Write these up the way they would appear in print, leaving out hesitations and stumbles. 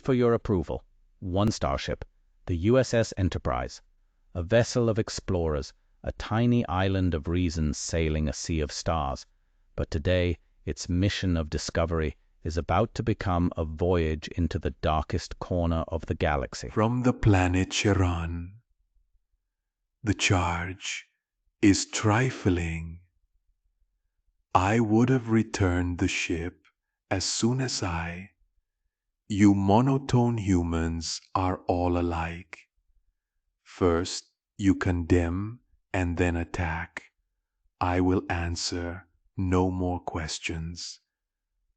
for your approval. One starship, the USS Enterprise, a vessel of explorers, a tiny island of reason sailing a sea of stars. But today, its mission of discovery is about to become a voyage into the darkest corner of the galaxy. From the planet Charon, the charge is trifling. I would have returned the ship as soon as You monotone humans are all alike. First you condemn and then attack. I will answer no more questions.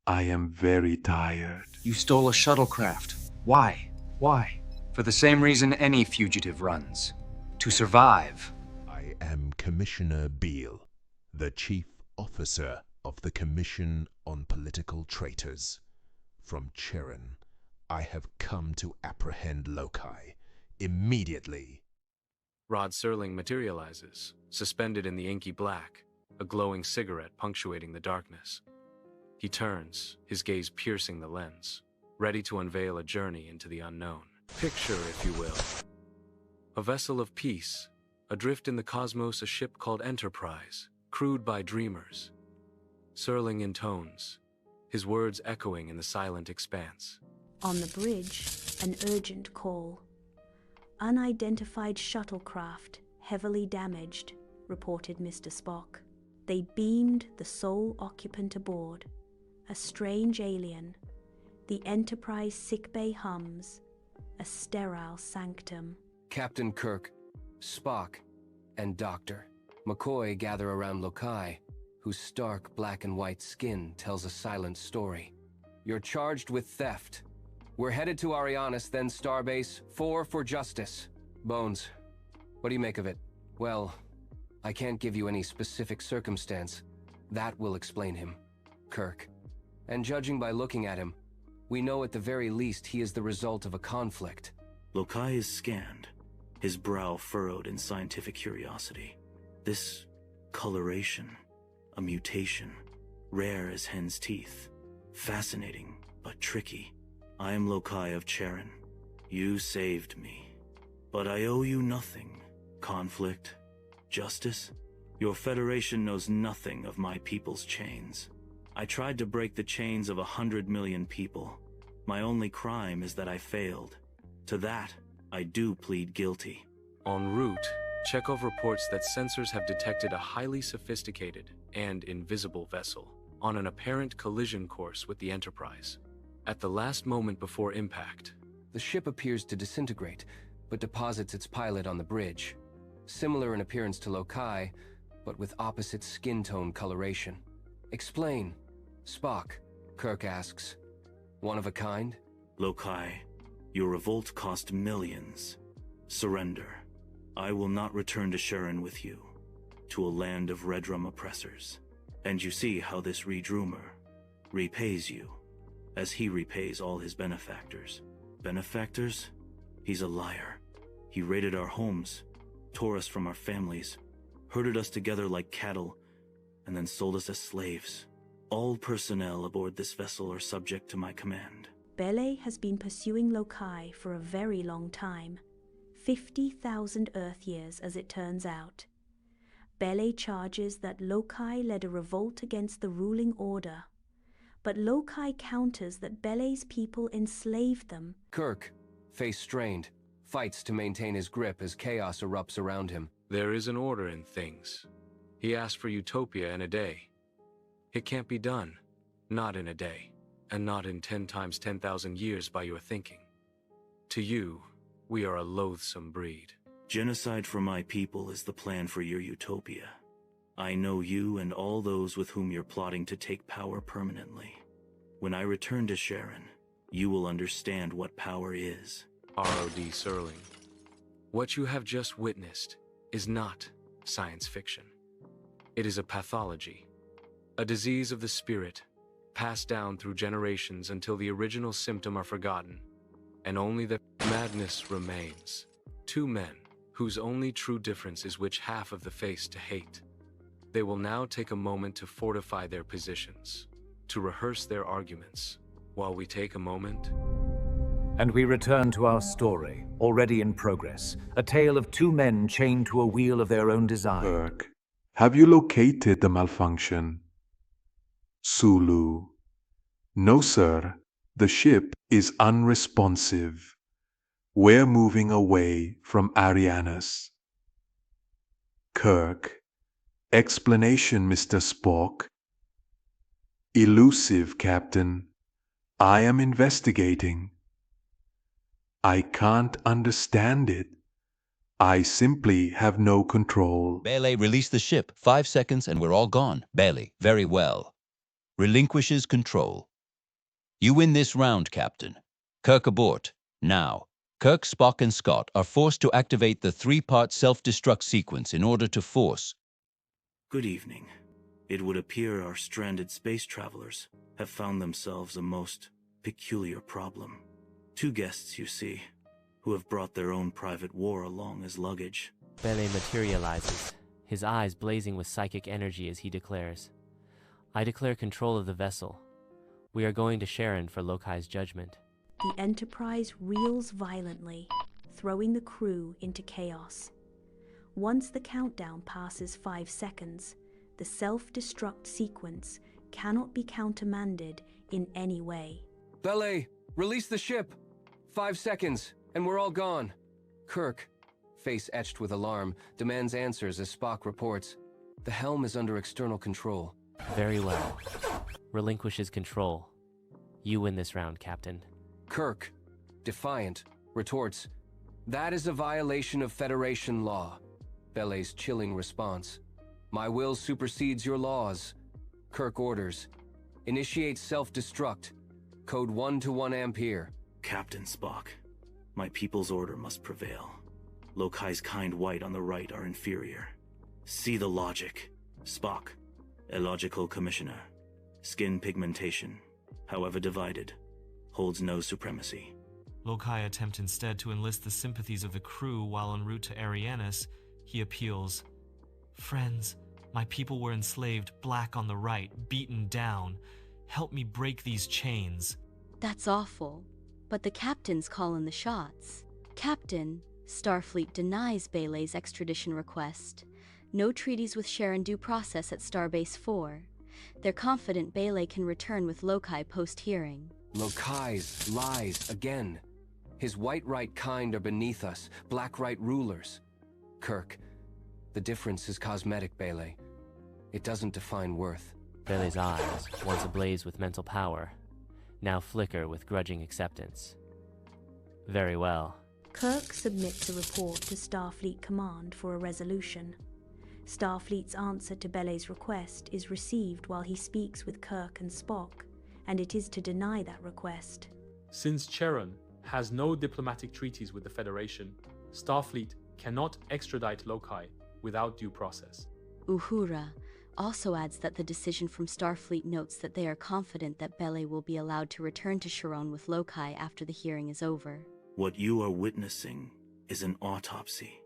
I am very tired. You stole a shuttlecraft. Why? Why? For the same reason any fugitive runs. To survive. I am Commissioner Bele, the Chief Officer of the Commission on Political Traitors. From Charon, I have come to apprehend Lokai immediately. Rod Serling materializes, suspended in the inky black, a glowing cigarette punctuating the darkness. He turns, his gaze piercing the lens, ready to unveil a journey into the unknown. Picture, if you will, a vessel of peace, adrift in the cosmos, a ship called Enterprise, crewed by dreamers. Serling intones, his words echoing in the silent expanse. On the bridge, an urgent call. Unidentified shuttlecraft, heavily damaged, reported Mr. Spock. They beamed the sole occupant aboard, a strange alien. The Enterprise sickbay hums, a sterile sanctum. Captain Kirk, Spock, and Dr. McCoy gather around Lokai, whose stark black and white skin tells a silent story. You're charged with theft. We're headed to Arianis, then Starbase 4 for justice. Bones, what do you make of it? Well, I can't give you any specific circumstance. That will explain him, Kirk. And judging by looking at him, we know at the very least he is the result of a conflict. Lokai is scanned, his brow furrowed in scientific curiosity. This coloration, a mutation, rare as hen's teeth. Fascinating, but tricky. I am Lokai of Charon. You saved me. But I owe you nothing. Conflict? Justice? Your Federation knows nothing of my people's chains. I tried to break the chains of 100 million people. My only crime is that I failed. To that, I do plead guilty. En route, Chekhov reports that sensors have detected a highly sophisticated and invisible vessel on an apparent collision course with the Enterprise. At the last moment before impact, the ship appears to disintegrate, but deposits its pilot on the bridge. Similar in appearance to Lokai, but with opposite skin tone coloration. Explain. Spock, Kirk asks. One of a kind? Lokai, your revolt cost millions. Surrender. I will not return to Charon with you, to a land of Redrum oppressors. And you see how this Redrumer repays you, as he repays all his benefactors. Benefactors? He's a liar. He raided our homes, tore us from our families, herded us together like cattle, and then sold us as slaves. All personnel aboard this vessel are subject to my command. Bele has been pursuing Lokai for a very long time. 50,000 Earth years, as it turns out. Bele charges that Lokai led a revolt against the ruling order. But Lokai counters that Bele's people enslaved them. Kirk, face strained, fights to maintain his grip as chaos erupts around him. there is an order in things. He asked for utopia in a day. It can't be done. Not in a day. And not in 10 times 10,000 years by your thinking. To you, we are a loathsome breed. Genocide for my people is the plan for your utopia. I know you and all those with whom you're plotting to take power permanently. When I return to Charon, you will understand what power is. R.O.D. Serling, what you have just witnessed is not science fiction. It is a pathology, a disease of the spirit, passed down through generations until the original symptom are forgotten, and only the madness remains. Two men, whose only true difference is which half of the face to hate. They will now take a moment to fortify their positions, to rehearse their arguments, while we take a moment And we return to our story, already in progress. A tale of two men chained to a wheel of their own design. Kirk, have you located the malfunction? Sulu. No, sir. The ship is unresponsive. We're moving away from Arianus. Kirk. Explanation, Mr. Spock. Elusive, Captain. I am investigating. I can't understand it. I simply have no control. Bele, release the ship. 5 seconds and we're all gone. Bele, very well. Relinquishes control. You win this round, Captain. Kirk abort. Now. Kirk, Spock, and Scott are forced to activate the 3-part self-destruct sequence in order to force. Good evening. It would appear our stranded space travelers have found themselves a most peculiar problem. 2 guests, you see, who have brought their own private war along as luggage. Bele materializes, his eyes blazing with psychic energy as he declares, I declare control of the vessel. We are going to Sharon for Lokai's judgment. The Enterprise reels violently, throwing the crew into chaos. Once the countdown passes 5 seconds, the self-destruct sequence cannot be countermanded in any way. Bele, release the ship! 5 seconds, and we're all gone. Kirk, face etched with alarm, demands answers as Spock reports. The helm is under external control. Very well. Relinquishes control. You win this round, Captain. Kirk, defiant, retorts, that is a violation of Federation law. Bele's chilling response. My will supersedes your laws. Kirk orders. Initiate self-destruct. Code 1 to 1 ampere. Captain Spock, my people's order must prevail. Lokai's kind white on the right are inferior. See the logic. Spock, illogical commissioner. Skin pigmentation, however divided, holds no supremacy. Lokai attempts instead to enlist the sympathies of the crew while en route to Arianus. He appeals, Friends, my people were enslaved, black on the right, beaten down. Help me break these chains. That's awful, but the captain's calling the shots. Captain, Starfleet denies Bele's extradition request. No treaties with Sharon due process at Starbase 4. They're confident Bele can return with Lokai post-hearing. Lokai's lies again. His white right kind are beneath us, black right rulers. Kirk, the difference is cosmetic, Bele. It doesn't define worth. Bele's eyes, once ablaze with mental power, now flicker with grudging acceptance. Very well. Kirk submits a report to Starfleet Command for a resolution. Starfleet's answer to Bele's request is received while he speaks with Kirk and Spock, and it is to deny that request. Since Charon has no diplomatic treaties with the Federation, Starfleet cannot extradite Lokai without due process. Uhura also adds that the decision from Starfleet notes that they are confident that Bele will be allowed to return to Sharon with Lokai after the hearing is over. What you are witnessing is an autopsy,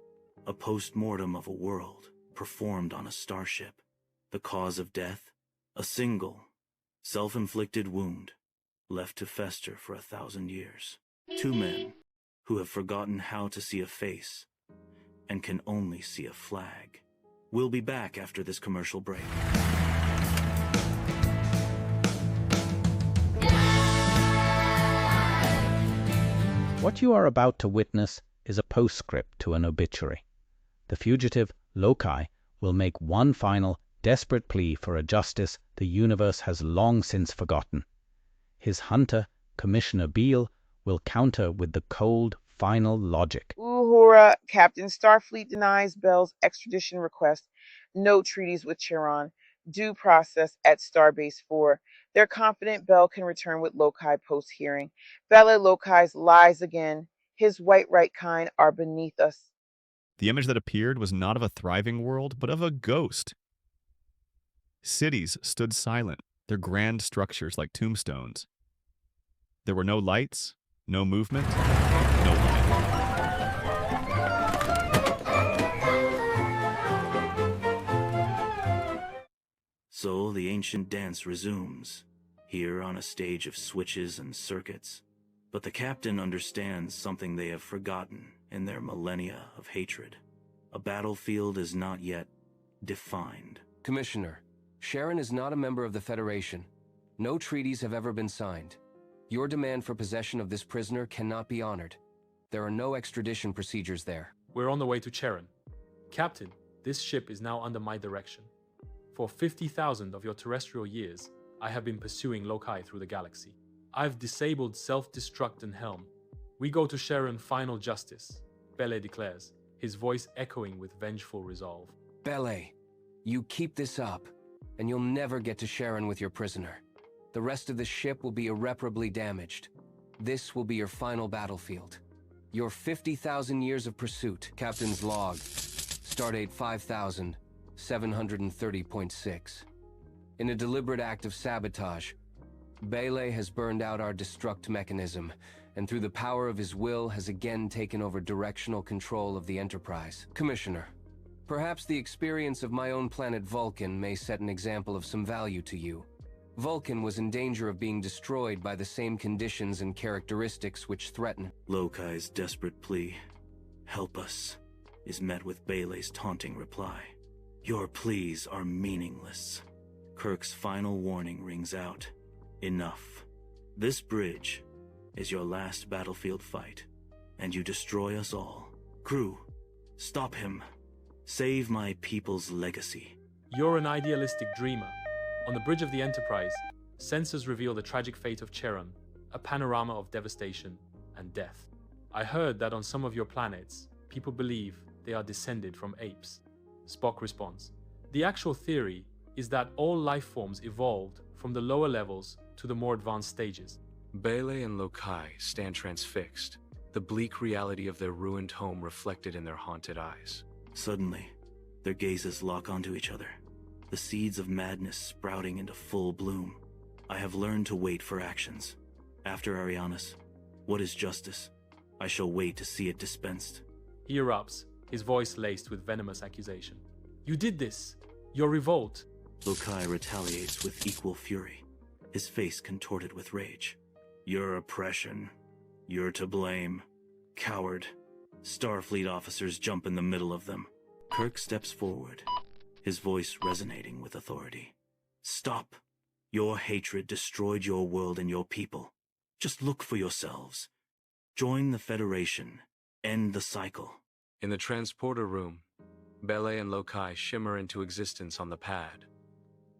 a post-mortem of a world performed on a starship. The cause of death? A single, self-inflicted wound, left to fester for 1,000 years. 2 men who have forgotten how to see a face and can only see a flag. We'll be back after this commercial break. What you are about to witness is a postscript to an obituary. The fugitive, Lokai, will make one final, desperate plea for a justice the universe has long since forgotten. His hunter, Commissioner Bele, will counter with the cold, final logic. Uhura, Captain Starfleet denies Bele's extradition request. No treaties with Charon. Due process at Starbase 4. They're confident Bele can return with Lokai post-hearing. Bele Lokai's lies again. His white right kind are beneath us. The image that appeared was not of a thriving world, but of a ghost. Cities stood silent, their grand structures like tombstones. There were no lights, no movement, no life. So the ancient dance resumes, here on a stage of switches and circuits. But the captain understands something they have forgotten in their millennia of hatred. A battlefield is not yet defined. Commissioner, Sharon is not a member of the Federation. No treaties have ever been signed. Your demand for possession of this prisoner cannot be honored. There are no extradition procedures there. We're on the way to Charon. Captain, this ship is now under my direction. For 50,000 of your terrestrial years, I have been pursuing Lokai through the galaxy. I've disabled self-destruct and helm. We go to Sharon final justice, Bele declares, his voice echoing with vengeful resolve. Bele, you keep this up, and you'll never get to Sharon with your prisoner. The rest of the ship will be irreparably damaged. This will be your final battlefield. Your 50,000 years of pursuit, Captain's log, stardate 5730.6. In a deliberate act of sabotage, Bele has burned out our destruct mechanism, and through the power of his will has again taken over directional control of the Enterprise. Commissioner, perhaps the experience of my own planet Vulcan may set an example of some value to you. Vulcan was in danger of being destroyed by the same conditions and characteristics which threaten. Lokai's desperate plea, "Help us," is met with Bele's taunting reply. "Your pleas are meaningless." Kirk's final warning rings out. Enough. This bridge is your last battlefield fight, and you destroy us all. Crew, stop him. Save my people's legacy. You're an idealistic dreamer. On the bridge of the Enterprise, sensors reveal the tragic fate of Charon, a panorama of devastation and death. I heard that on some of your planets, people believe they are descended from apes. Spock responds, the actual theory is that all life forms evolved from the lower levels to the more advanced stages. Bele and Lokai stand transfixed, the bleak reality of their ruined home reflected in their haunted eyes. Suddenly, their gazes lock onto each other, the seeds of madness sprouting into full bloom. I have learned to wait for actions. After Arianas, what is justice? I shall wait to see it dispensed. He erupts, his voice laced with venomous accusation. You did this! Your revolt! Lokai retaliates with equal fury, his face contorted with rage. Your oppression. You're to blame. Coward. Starfleet officers jump in the middle of them. Kirk steps forward, his voice resonating with authority. Stop. Your hatred destroyed your world and your people. Just look for yourselves. Join the Federation. End the cycle. In the transporter room, Bele and Lokai shimmer into existence on the pad.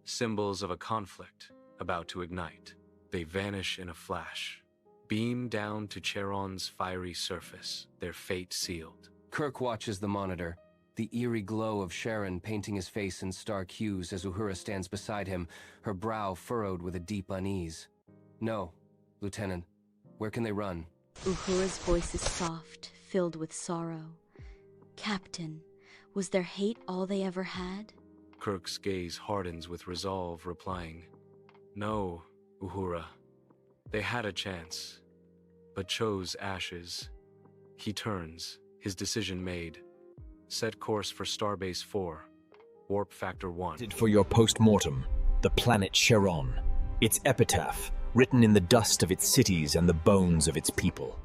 Symbols of a conflict about to ignite. They vanish in a flash, beam down to Charon's fiery surface, their fate sealed. Kirk watches the monitor, the eerie glow of Sharon painting his face in stark hues as Uhura stands beside him, her brow furrowed with a deep unease. No, Lieutenant. Where can they run? Uhura's voice is soft, filled with sorrow. Captain, was their hate all they ever had? Kirk's gaze hardens with resolve, replying, No, Uhura. They had a chance, but chose ashes. He turns, his decision made. Set course for Starbase 4, Warp Factor 1. For your post-mortem, the planet Charon. Its epitaph, written in the dust of its cities and the bones of its people.